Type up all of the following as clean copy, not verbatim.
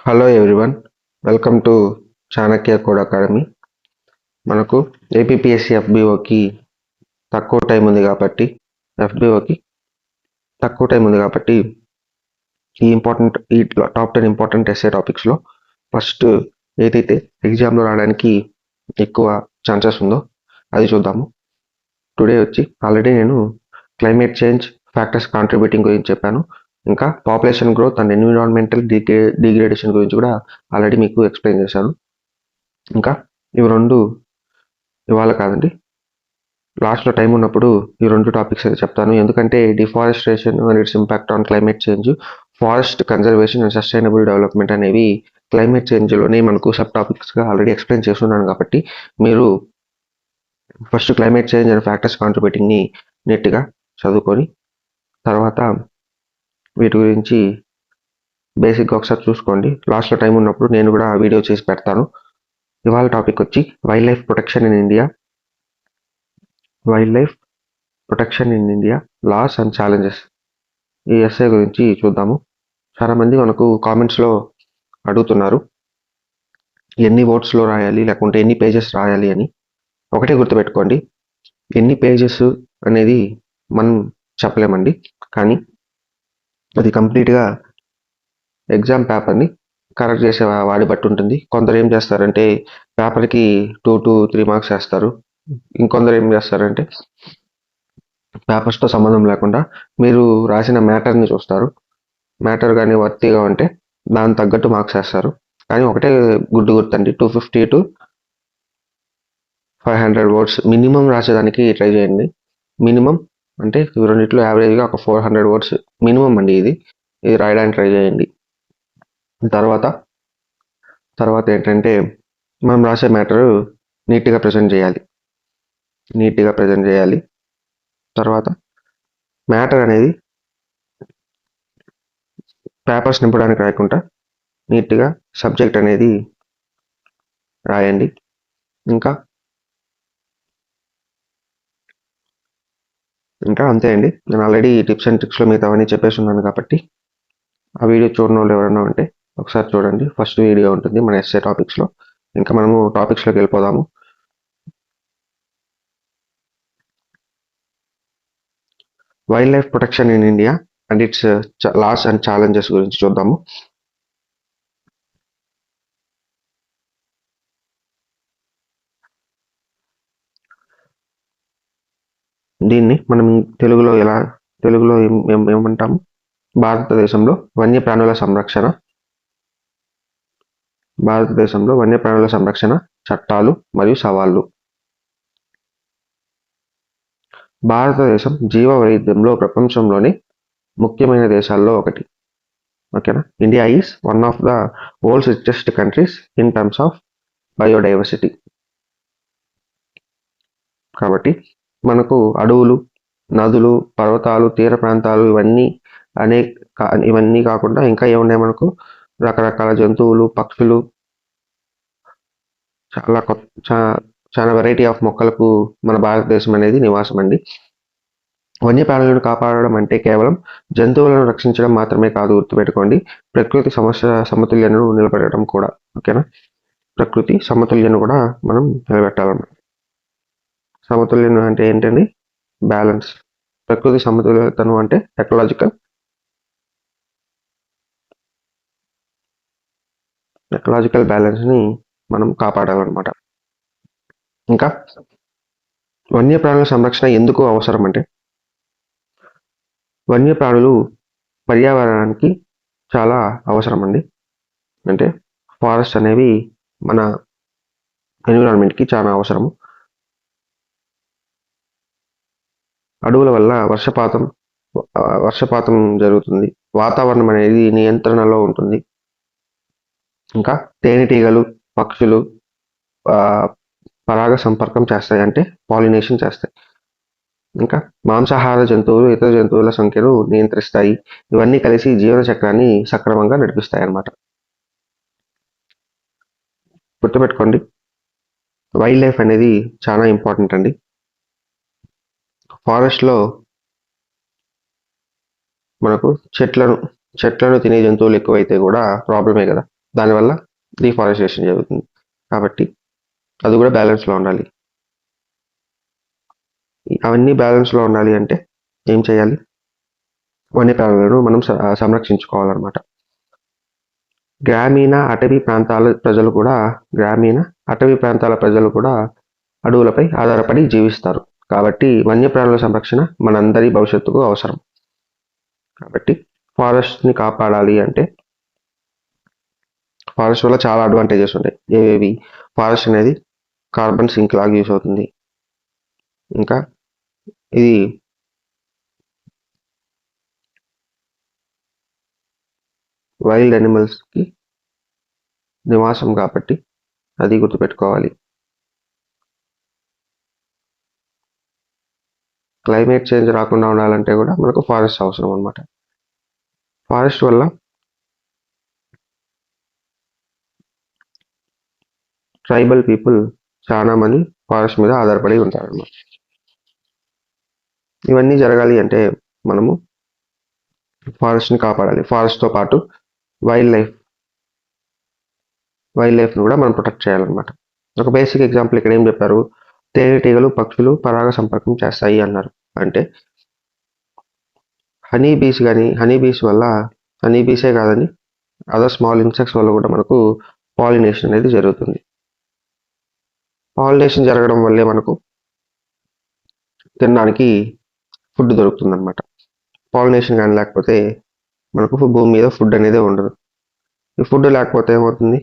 Hello everyone, welcome to Chanakya code academy. మనకు APPSC ఎఫ్బిఓకి తక్కువ time ఉంది కాబట్టి ఎఫ్బిఓకి తక్కువ టైం ఉంది కాబట్టి ఈ టాప్ 10 ఇంపార్టెంట్ ఎస్ఏ టాపిక్స్లో ఫస్ట్ ఏదైతే ఎగ్జామ్లో రావడానికి ఎక్కువ ఛాన్సెస్ ఉందో అది చూద్దాము. టుడే వచ్చి ఆల్రెడీ నేను క్లైమేట్ చేంజ్ ఫ్యాక్టర్స్ కాంట్రిబ్యూటింగ్ గురించి చెప్పాను. ఇంకా population growth and environmental degradation గురించి కూడా ఆల్రెడీ మీకు ఎక్స్ప్లెయిన్ చేశాను. ఇంకా ఇవి రెండు ఇవాళ కాదండి, లాస్ట్లో టైం ఉన్నప్పుడు ఈ రెండు టాపిక్స్ అయితే చెప్తాను. ఎందుకంటే deforestation and its impact on climate change, forest conservation and sustainable development అనేవి క్లైమేట్ చేంజ్లోనే మనకు సబ్ టాపిక్స్గా ఆల్రెడీ ఎక్స్ప్లెయిన్ చేస్తున్నాను. కాబట్టి మీరు first climate change and factors కాంట్రిబ్యూటింగ్ని నీట్గా చదువుకొని తర్వాత వీటి గురించి బేసిక్గా ఒకసారి చూసుకోండి. లాస్ట్లో టైం ఉన్నప్పుడు నేను కూడా వీడియో చేసి పెడతాను. ఇవాళ టాపిక్ వచ్చి wild life protection in India laws and challenges. ఈ ఎస్ఏ గురించి చూద్దాము. చాలామంది మనకు కామెంట్స్లో అడుగుతున్నారు ఎన్ని వర్డ్స్లో రాయాలి లేకుంటే ఎన్ని పేజెస్ రాయాలి అని. ఒకటే గుర్తుపెట్టుకోండి, ఎన్ని పేజెస్ అనేది మనం చెప్పలేమండి, కానీ అది కంప్లీట్గా ఎగ్జామ్ పేపర్ని కరెక్ట్ చేసే వాడి బట్టి ఉంటుంది. కొందరు ఏం చేస్తారంటే పేపర్కి 2 to 3 మార్క్స్ వేస్తారు. ఇంకొందరు ఏం చేస్తారంటే పేపర్స్తో సంబంధం లేకుండా మీరు రాసిన మ్యాటర్ని చూస్తారు. మ్యాటర్ కానీ వర్తీగా ఉంటే దాని తగ్గట్టు మార్క్స్ వేస్తారు. కానీ ఒకటే గుర్తండి, 250 to 500 వర్డ్స్ మినిమం రాసేదానికి ట్రై చేయండి. మినిమం అంటే రెండిట్లో యావరేజ్గా ఒక 400 వర్డ్స్ మినిమం అండి. ఇది రాయడానికి ట్రై చేయండి. తర్వాత ఏంటంటే మనం రాసే మ్యాటర్ నీట్గా ప్రజెంట్ చేయాలి. తర్వాత మ్యాటర్ అనేది పేపర్స్ నింపడానికి రాయకుండా నీట్గా సబ్జెక్ట్ అనేది రాయండి. ఇంకా అంతే అండి. నేను ఆల్రెడీ టిప్స్ అండ్ ట్రిక్స్లో మిగతా అవన్నీ చెప్పేసి ఉన్నాను కాబట్టి ఆ వీడియో చూడని వాళ్ళు ఎవరైనా ఉంటే ఒకసారి చూడండి. ఫస్ట్ వీడియో ఉంటుంది మన ఎస్ఏ టాపిక్స్లో. ఇంకా మనము టాపిక్స్లోకి వెళ్ళిపోదాము. Wild life protection in India and its laws and challenges గురించి చూద్దాము. దీన్ని మనం తెలుగులో ఏమంటాము? భారతదేశంలో వన్యప్రాణుల సంరక్షణ చట్టాలు మరియు సవాళ్లు. భారతదేశం జీవ వైవిధ్యంలో ప్రపంచంలోని ముఖ్యమైన దేశాల్లో ఒకటి. ఓకేనా? India is one of the world's richest countries in terms of biodiversity. కాబట్టి మనకు అడవులు, నదులు, పర్వతాలు, తీర ప్రాంతాలు ఇవన్నీ కాకుండా ఇంకా ఏమున్నాయి మనకు? రకరకాల జంతువులు, పక్షులు, చాలా వెరైటీ ఆఫ్ మొక్కలకు మన భారతదేశం అనేది నివాసం అండి. వన్యప్రాణులను కాపాడడం అంటే కేవలం జంతువులను రక్షించడం మాత్రమే కాదు, గుర్తుపెట్టుకోండి, ప్రకృతి సమతుల్యతను నిలబెట్టడం కూడా. ఓకేనా? ప్రకృతి సమతుల్యను కూడా మనం నిలబెట్టాలన్నమాట. సమతుల్యం అంటే ఏంటండి? బ్యాలెన్స్. ప్రకృతి సమతుల్యతను అంటే ఎకలాజికల్ బ్యాలెన్స్ని మనం కాపాడాలన్నమాట. ఇంకా వన్యప్రాణుల సంరక్షణ ఎందుకు అవసరం అంటే, వన్యప్రాణులు పర్యావరణానికి చాలా అవసరం అండి. అంటే ఫారెస్ట్ అనేవి మన ఎన్విరాన్మెంట్కి చాలా అవసరము. అడవుల వల్ల వర్షపాతం జరుగుతుంది, వాతావరణం అనేది నియంత్రణలో ఉంటుంది. ఇంకా తేనెటీగలు, పక్షులు పరాగ సంపర్కం చేస్తాయి, అంటే పాలినేషన్ చేస్తాయి. ఇంకా మాంసాహార జంతువులు ఇతర జంతువుల సంఖ్యను నియంత్రిస్తాయి. ఇవన్నీ కలిసి జీవన చక్రాన్ని సక్రమంగా నడిపిస్తాయి అన్నమాట. గుర్తుపెట్టుకోండి, వైల్డ్ లైఫ్ అనేది చాలా ఇంపార్టెంట్ అండి. ఫారెస్ట్లో మనకు చెట్లను తినే జంతువులు ఎక్కువైతే కూడా ప్రాబ్లమే కదా. దానివల్ల డిఫారెస్టేషన్ జరుగుతుంది. కాబట్టి అది కూడా బ్యాలెన్స్లో ఉండాలి. అవన్నీ బ్యాలెన్స్లో ఉండాలి అంటే ఏం చేయాలి? వన్యప్రాణులను మనం సంరక్షించుకోవాలన్నమాట. గ్రామీణ అటవీ ప్రాంతాల ప్రజలు కూడా అడవులపై ఆధారపడి జీవిస్తారు. కాబట్టి వన్యప్రాణుల సంరక్షణ మనందరి భవిష్యత్తుకు అవసరం. కాబట్టి ఫారెస్ట్ని కాపాడాలి అంటే ఫారెస్ట్ వల్ల చాలా అడ్వాంటేజెస్ ఉంటాయి. ఏవేవి? ఫారెస్ట్ అనేది కార్బన్ సింక్ లాగా యూస్ అవుతుంది. ఇంకా ఇది వైల్డ్ యానిమల్స్కి నివాసం కాబట్టి అది గుర్తుపెట్టుకోవాలి. క్లైమేట్ చేంజ్ రాకుండా ఉండాలంటే కూడా మనకు ఫారెస్ట్ అవసరం అన్నమాట. ఫారెస్ట్ వల్ల ట్రైబల్ పీపుల్ చాలా మంది ఫారెస్ట్ మీద ఆధారపడి ఉంటారన్నమాట. ఇవన్నీ జరగాలి అంటే మనము ఫారెస్ట్ని కాపాడాలి. ఫారెస్ట్తో పాటు వైల్డ్ లైఫ్ని కూడా మనం ప్రొటెక్ట్ చేయాలన్నమాట. ఒక బేసిక్ ఎగ్జాంపుల్ ఇక్కడ ఏం చెప్పారు? తేనెటీగలు, పక్షులు పరాగ సంపర్కం చేస్తాయి అన్నారు. అంటే హనీ బీసే కాదండి, అదర్ స్మాల్ ఇన్సెక్ట్స్ వల్ల కూడా మనకు పాలినేషన్ అనేది జరుగుతుంది. పాలినేషన్ జరగడం వల్లే మనకు తినడానికి ఫుడ్ దొరుకుతుంది అనమాట. పాలినేషన్ కానీ లేకపోతే మనకు భూమి మీద ఫుడ్ అనేది ఉండదు. ఈ ఫుడ్ లేకపోతే ఏమవుతుంది?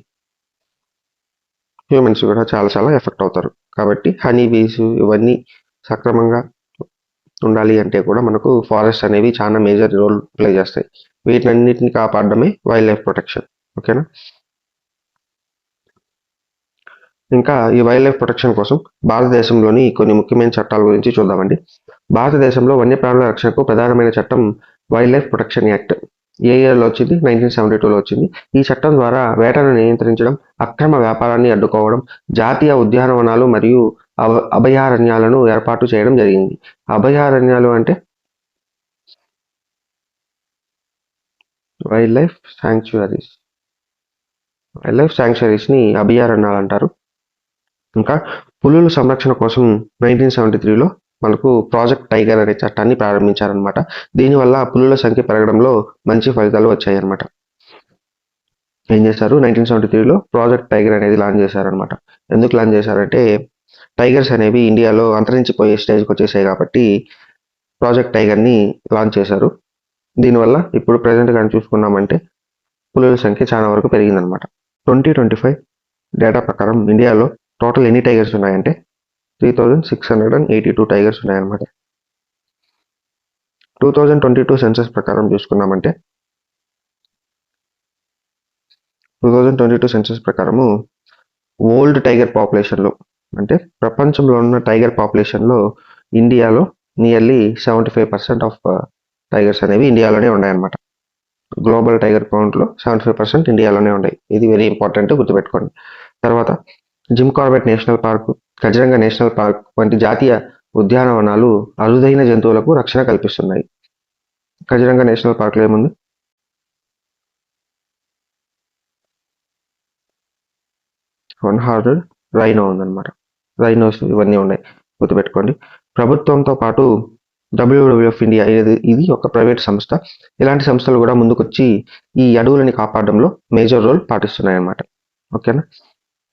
హ్యూమన్స్ కూడా చాలా ఎఫెక్ట్ అవుతారు. కాబట్టి హనీ బీస్ ఇవన్నీ సక్రమంగా ఉండాలి అంటే కూడా మనకు ఫారెస్ట్ అనేవి చాలా మేజర్ రోల్ ప్లే చేస్తాయి. వీటినన్నిటిని కాపాడడమే వైల్డ్ లైఫ్ ప్రొటెక్షన్. ఓకేనా? ఇంకా ఈ వైల్డ్ లైఫ్ ప్రొటెక్షన్ కోసం భారతదేశంలోని కొన్ని ముఖ్యమైన చట్టాల గురించి చూద్దామండి. భారతదేశంలో వన్యప్రాణుల రక్షణకు ప్రధానమైన చట్టం వైల్డ్ లైఫ్ ప్రొటెక్షన్ యాక్ట్. ఏ ఇయర్లో వచ్చింది? 1972లో వచ్చింది. ఈ చట్టం ద్వారా వేటను నియంత్రించడం, అక్రమ వ్యాపారాన్ని అడ్డుకోవడం, జాతీయ ఉద్యానవనాలు మరియు అభయారణ్యాలను ఏర్పాటు చేయడం జరిగింది. అభయారణ్యాలు అంటే వైల్డ్ లైఫ్ శాంక్చురీస్ని అభయారణ్యాలు అంటారు. ఇంకా పులుల సంరక్షణ కోసం 1973లో మనకు ప్రాజెక్ట్ టైగర్ అనే చట్టాన్ని ప్రారంభించారనమాట. దీనివల్ల పులుల సంఖ్య పెరగడంలో మంచి ఫలితాలు వచ్చాయన్నమాట. ఏం చేశారు? 1973లో ప్రాజెక్ట్ టైగర్ అనేది లాంచ్ చేశారనమాట. ఎందుకు లాంచ్ చేశారంటే టైగర్స్ అనేవి ఇండియాలో అంతరించిపోయే స్టేజ్కి వచ్చేసాయి కాబట్టి ప్రాజెక్ట్ టైగర్ని లాంచ్ చేశారు. దీనివల్ల ఇప్పుడు ప్రజెంట్ కానీ చూసుకున్నామంటే పులుల సంఖ్య చాలా వరకు పెరిగిందనమాట. 2025 డేటా ప్రకారం ఇండియాలో టోటల్ ఎన్ని టైగర్స్ ఉన్నాయంటే 3682 టైగర్స్ ఉన్నాయన్నమాట. 2022 సెన్సస్ ప్రకారం చూసుకున్నామంటే 2022 సెన్సస్ ప్రకారము వరల్డ్ టైగర్ పాపులేషన్లో అంటే ప్రపంచంలో ఉన్న టైగర్ పాపులేషన్లో ఇండియాలో నియర్లీ 75% ఆఫ్ టైగర్స్ అనేవి ఇండియాలోనే ఉన్నాయన్నమాట. గ్లోబల్ టైగర్ కౌంట్లో 75% ఇండియాలోనే ఉన్నాయి. ఇది వెరీ ఇంపార్టెంట్, గుర్తుపెట్టుకోండి. తర్వాత Jim Corbett national park, Kaziranga national park వంటి జాతీయ ఉద్యానవనాలు అరుదైన జంతువులకు రక్షణ కల్పిస్తున్నాయి. కజిరంగా నేషనల్ పార్క్లో ఏముంది? వన్ హార్న్ రైనో ఉందన్నమాట. రైనోస్ ఇవన్నీ ఉన్నాయి, గుర్తుపెట్టుకోండి. ప్రభుత్వంతో పాటు WWF ఇండియా ఇది ఒక ప్రైవేట్ సంస్థ. ఇలాంటి సంస్థలు కూడా ముందుకొచ్చి ఈ అడవులని కాపాడడంలో మేజర్ రోల్ పాటిస్తున్నాయి అన్నమాట. ఓకేనా?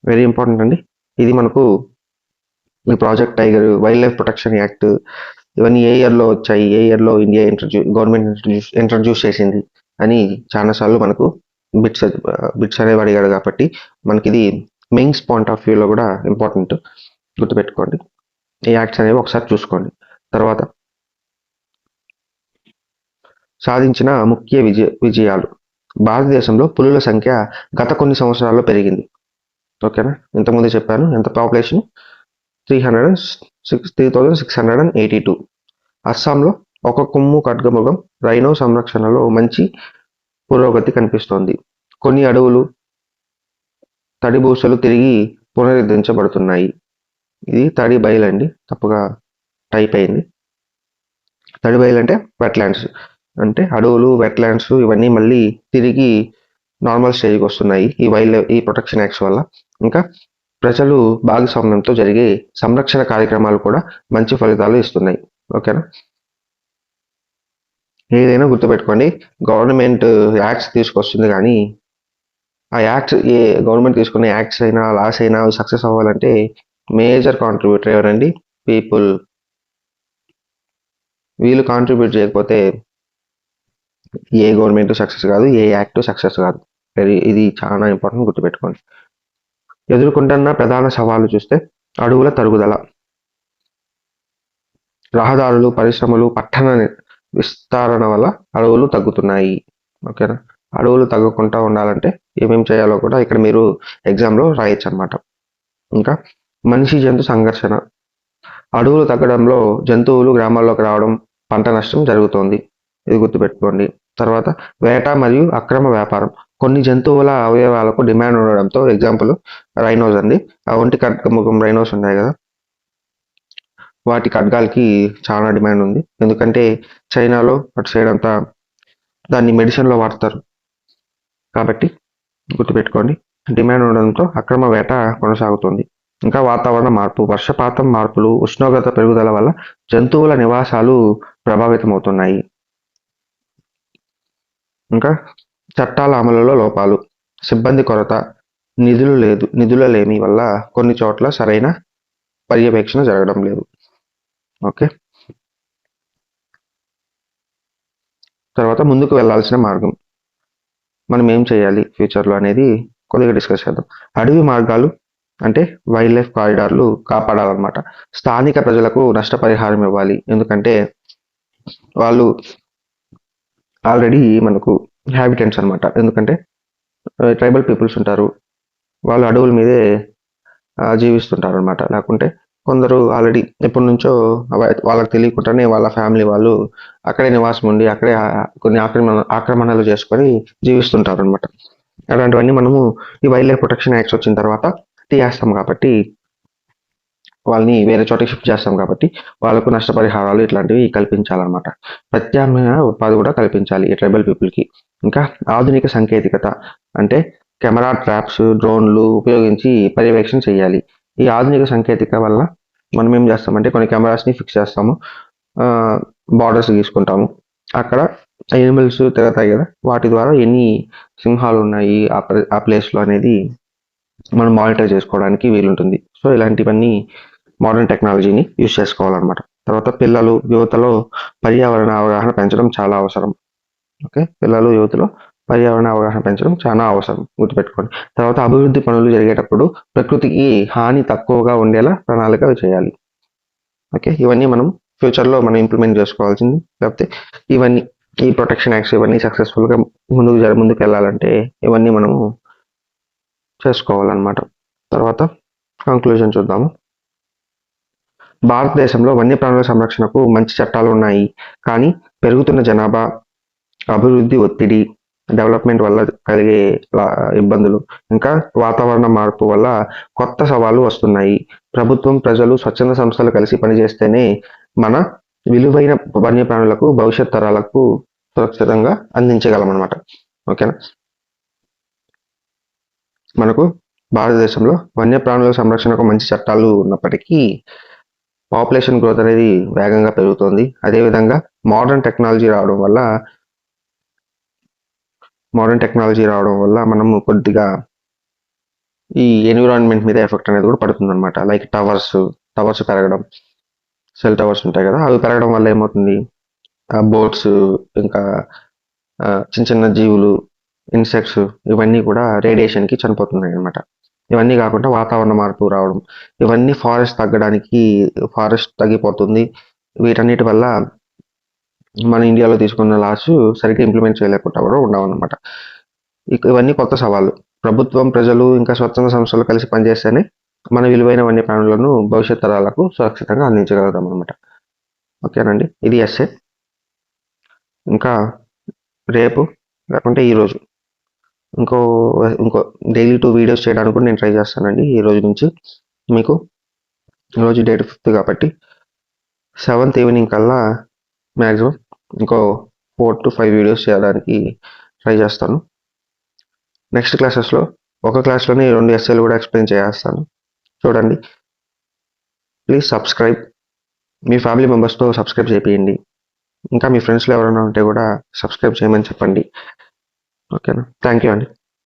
వెరీ ఇంపార్టెంట్ అండి. ఇది మనకు ఈ project tiger, wild life protection act ఇవన్నీ ఏ ఇయర్లో వచ్చాయి, ఏ ఇయర్లో ఇండియా గవర్నమెంట్ ఇంట్రడ్యూస్ చేసింది అని చాలాసార్లు మనకు బిట్స్ అనేవి అడిగాడు. కాబట్టి మనకి ఇది మెయిన్స్ పాయింట్ ఆఫ్ వ్యూలో కూడా ఇంపార్టెంట్, గుర్తుపెట్టుకోండి. ఈ యాక్ట్స్ అనేవి ఒకసారి చూసుకోండి. తర్వాత సాధించిన ముఖ్య విజయాలు. భారతదేశంలో పులుల సంఖ్య గత కొన్ని సంవత్సరాల్లో పెరిగింది. ఓకేనా? ఇంతకుముందు చెప్పాను ఎంత పాపులేషన్, 3682. అస్సాంలో ఒక కొమ్ము ఖడ్గమృగం రైనో సంరక్షణలో మంచి పురోగతి కనిపిస్తోంది. కొన్ని అడవులు తడిబూసలు తిరిగి పునరుద్ధరించబడుతున్నాయి. ఇది తడి బయలు అండి, తప్పుగా టైప్ అయింది. తడి బయలు అంటే వెట్లాండ్స్, అంటే అడవులు, వెట్లాండ్స్ ఇవన్నీ మళ్ళీ తిరిగి నార్మల్ స్టేజ్కి వస్తున్నాయి ఈ ప్రొటెక్షన్ యాక్ట్స్ వల్ల. ఇంకా ప్రజలు భాగస్వామ్యంతో జరిగే సంరక్షణ కార్యక్రమాలు కూడా మంచి ఫలితాలు ఇస్తున్నాయి. ఓకేనా? ఏదైనా గుర్తుపెట్టుకోండి, గవర్నమెంట్ యాక్ట్స్ తీసుకొస్తుంది కానీ ఆ యాక్ట్స్ గవర్నమెంట్ తీసుకునే యాక్ట్స్ అయినా లాస్ అయినా సక్సెస్ అవ్వాలంటే మేజర్ కాంట్రిబ్యూటర్ ఎవరండి? పీపుల్. వీళ్ళు కాంట్రిబ్యూట్ చేయకపోతే ఏ గవర్నమెంట్ సక్సెస్ కాదు, ఏ యాక్ట్ సక్సెస్ కాదు. ఇది చాలా ఇంపార్టెంట్, గుర్తుపెట్టుకోండి. ఎదుర్కొంటున్న ప్రధాన సవాళ్లు చూస్తే అడవుల తరుగుదల, రహదారులు, పరిశ్రమలు, పట్టణ విస్తరణ వల్ల అడవులు తగ్గుతున్నాయి. ఓకేనా? అడవులు తగ్గకుండా ఉండాలంటే ఏమేమి చేయాలో కూడా ఇక్కడ మీరు ఎగ్జామ్లో రాయొచ్చు అనమాట. ఇంకా మనిషి జంతు సంఘర్షణ, అడవులు తగ్గడంలో జంతువులు గ్రామాల్లోకి రావడం, పంట నష్టం జరుగుతోంది. ఇది గుర్తుపెట్టుకోండి. తర్వాత వేట మరియు అక్రమ వ్యాపారం, కొన్ని జంతువుల అవయవాలకు డిమాండ్ ఉండడంతో, ఎగ్జాంపుల్ రైనోస్ అండి. ఆ ఒంటి ముఖం రైనోస్ ఉన్నాయి కదా, వాటి ఖడ్గాలకి చాలా డిమాండ్ ఉంది. ఎందుకంటే చైనాలో అటు సైడ్ అంతా దాన్ని మెడిసిన్లో వాడతారు కాబట్టి గుర్తుపెట్టుకోండి. డిమాండ్ ఉండడంతో అక్రమ వేట కొనసాగుతుంది. ఇంకా వాతావరణ మార్పు, వర్షపాతం మార్పులు, ఉష్ణోగ్రత పెరుగుదల వల్ల జంతువుల నివాసాలు ప్రభావితమవుతున్నాయి. ఇంకా చట్టాల అమలులో లోపాలు, సిబ్బంది కొరత, నిధుల లేమి వల్ల కొన్ని చోట్ల సరైన పర్యవేక్షణ జరగడం లేదు. ఓకే, తర్వాత ముందుకు వెళ్ళాల్సిన మార్గం, మనం ఏం చేయాలి ఫ్యూచర్లో అనేది కొద్దిగా డిస్కస్ చేద్దాం. అడవి మార్గాలు అంటే వైల్డ్ లైఫ్ కారిడార్లు కాపాడాలన్నమాట. స్థానిక ప్రజలకు నష్టపరిహారం ఇవ్వాలి, ఎందుకంటే వాళ్ళు ఆల్రెడీ మనకు హ్యాబిటెంట్స్ అనమాట. ఎందుకంటే ట్రైబల్ పీపుల్స్ ఉంటారు, వాళ్ళు అడవుల మీదే జీవిస్తుంటారు అనమాట. లేకుంటే కొందరు ఆల్రెడీ ఎప్పటి నుంచో వాళ్ళకి తెలియకుండానే వాళ్ళ ఫ్యామిలీ వాళ్ళు అక్కడే నివాసం ఉండి అక్కడే కొన్ని ఆక్రమణలు చేసుకొని జీవిస్తుంటారు అనమాట. అలాంటివన్నీ మనము ఈ వైల్డ్ లైఫ్ ప్రొటెక్షన్ యాక్ట్స్ వచ్చిన తర్వాత తీయేస్తాం కాబట్టి, వాళ్ళని వేరే చోటకి షిఫ్ట్ చేస్తాం కాబట్టి వాళ్ళకు నష్టపరిహారాలు ఇట్లాంటివి కల్పించాలన్నమాట. ప్రత్యామ్నాయ ఉపాధి కూడా కల్పించాలి ఈ ట్రైబల్ పీపుల్కి. ఇంకా ఆధునిక సాంకేతికత అంటే కెమెరా ట్రాప్స్, డ్రోన్లు ఉపయోగించి పర్యవేక్షణ చేయాలి. ఈ ఆధునిక సాంకేతిక వల్ల మనం ఏం చేస్తామంటే కొన్ని కెమెరాస్ని ఫిక్స్ చేస్తాము, బార్డర్స్ గీసుకుంటాము, అక్కడ ఎనిమల్స్ తిరుగుతాయి కదా, వాటి ద్వారా ఎన్ని సింహాలు ఉన్నాయి ఆ ప్లేస్లో అనేది మనం మానిటర్ చేసుకోవడానికి వీలుంటుంది. సో ఇలాంటివన్నీ మోడర్న్ టెక్నాలజీని యూజ్ చేసుకోవాలన్నమాట. తర్వాత పిల్లలు, యువతలో పర్యావరణ అవగాహన పెంచడం చాలా అవసరం. ఓకే, పిల్లలు, యువతలో పర్యావరణ అవగాహన పెంచడం చాలా అవసరం, గుర్తుపెట్టుకోండి. తర్వాత అభివృద్ధి పనులు జరిగేటప్పుడు ప్రకృతికి హాని తక్కువగా ఉండేలా ప్రణాళిక చేయాలి. ఓకే, ఇవన్నీ మనం ఫ్యూచర్లో మనం ఇంప్లిమెంట్ చేసుకోవాల్సింది. లేకపోతే ఇవన్నీ ఈ ప్రొటెక్షన్ యాక్ట్స్ ఇవన్నీ సక్సెస్ఫుల్గా ముందుకు వెళ్ళాలంటే ఇవన్నీ మనము చేసుకోవాలన్నమాట. తర్వాత కంక్లూజన్ చూద్దాము. భారతదేశంలో వన్యప్రాణుల సంరక్షణకు మంచి చట్టాలు ఉన్నాయి, కానీ పెరుగుతున్న జనాభా, అభివృద్ధి ఒత్తిడి, డెవలప్మెంట్ వల్ల కలిగే ఇబ్బందులు, ఇంకా వాతావరణ మార్పు వల్ల కొత్త సవాళ్లు వస్తున్నాయి. ప్రభుత్వం, ప్రజలు, స్వచ్ఛంద సంస్థలు కలిసి పనిచేస్తేనే మన విలువైన వన్యప్రాణులకు భవిష్యత్ తరాలకు సురక్షితంగా అందించగలమన్నమాట. ఓకేనా? మనకు భారతదేశంలో వన్యప్రాణుల సంరక్షణకు మంచి చట్టాలు ఉన్నప్పటికీ పాపులేషన్ గ్రోత్ అనేది వేగంగా పెరుగుతోంది. అదేవిధంగా మోడర్న్ టెక్నాలజీ రావడం వల్ల మనము కొద్దిగా ఈ ఎన్విరాన్మెంట్ మీద ఎఫెక్ట్ అనేది కూడా పడుతుంది అనమాట. లైక్ టవర్స్ పెరగడం, సెల్ టవర్స్ ఉంటాయి కదా, అవి పెరగడం వల్ల ఏమవుతుంది, బోట్స్, ఇంకా చిన్న చిన్న జీవులు, ఇన్సెక్ట్స్, ఇవన్నీ కూడా రేడియేషన్కి చనిపోతున్నాయి అనమాట. ఇవన్నీ కాకుండా వాతావరణ మార్పు రావడం, ఇవన్నీ ఫారెస్ట్ తగ్గిపోతుంది. వీటన్నిటి వల్ల మన ఇండియాలో తీసుకున్న లాస్ సరిగ్గా ఇంప్లిమెంట్ చేయలేకుండా కూడా ఉండవన్నమాట. ఇవన్నీ కొత్త సవాళ్ళు. ప్రభుత్వం, ప్రజలు, ఇంకా స్వచ్ఛంద సంస్థలు కలిసి పనిచేస్తేనే మన విలువైన వన్యప్రాణులను భవిష్యత్ తరాలకు సురక్షితంగా అందించగలుగుతాం అనమాట. ఓకేనండి, ఇది ఎస్సే. ఇంకా రేపు లేకుంటే ఈరోజు ఇంకో డైలీ 2 వీడియోస్ చేయడానికి కూడా నేను ట్రై చేస్తానండి. ఈ రోజు నుంచి మీకు, ఈరోజు డేట్ 5th కాబట్టి 7th ఈవినింగ్ కల్లా మ్యాక్సిమం ఇంకో 4 to 5 వీడియోస్ చేయడానికి ట్రై చేస్తాను. నెక్స్ట్ క్లాసెస్లో ఒక క్లాస్లోనే 2 ఎస్ఏలు కూడా ఎక్స్ప్లెయిన్ చేస్తాను, చూడండి. Please subscribe. మీ ఫ్యామిలీ మెంబర్స్తో సబ్స్క్రైబ్ చేయండి. ఇంకా మీ ఫ్రెండ్స్లో ఎవరైనా ఉంటే కూడా సబ్స్క్రైబ్ చేయమని చెప్పండి. ఓకేనా? థ్యాంక్ యూ అండి.